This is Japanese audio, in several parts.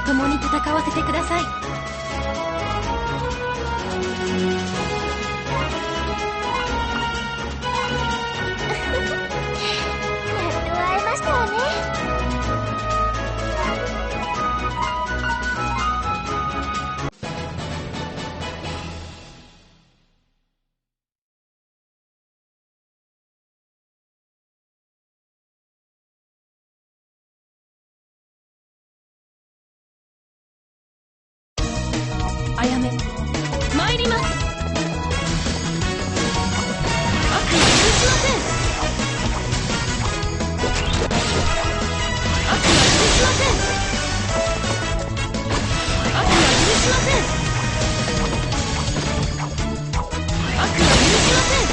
共に戦わせてください。やっと会えましたわね。あやめ参ります。悪は許しません。悪は許しません。悪は許しません。悪は許しません。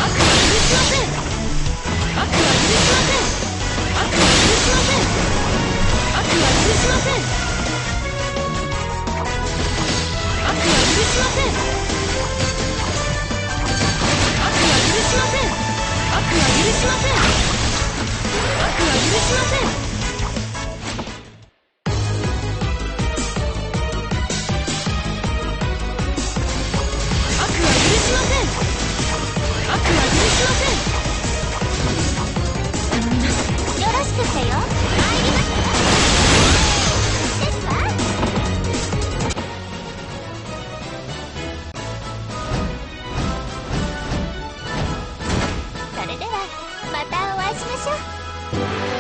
悪は許しません。悪は許しません。悪は許しません。悪は許しません。悪は許しません。悪は許しません。悪は許しません。悪は許しません。悪は許しません。悪は許しません。頼みます。よろしくってよ。参りますわ。ですわ。それではまたお会いしましょう。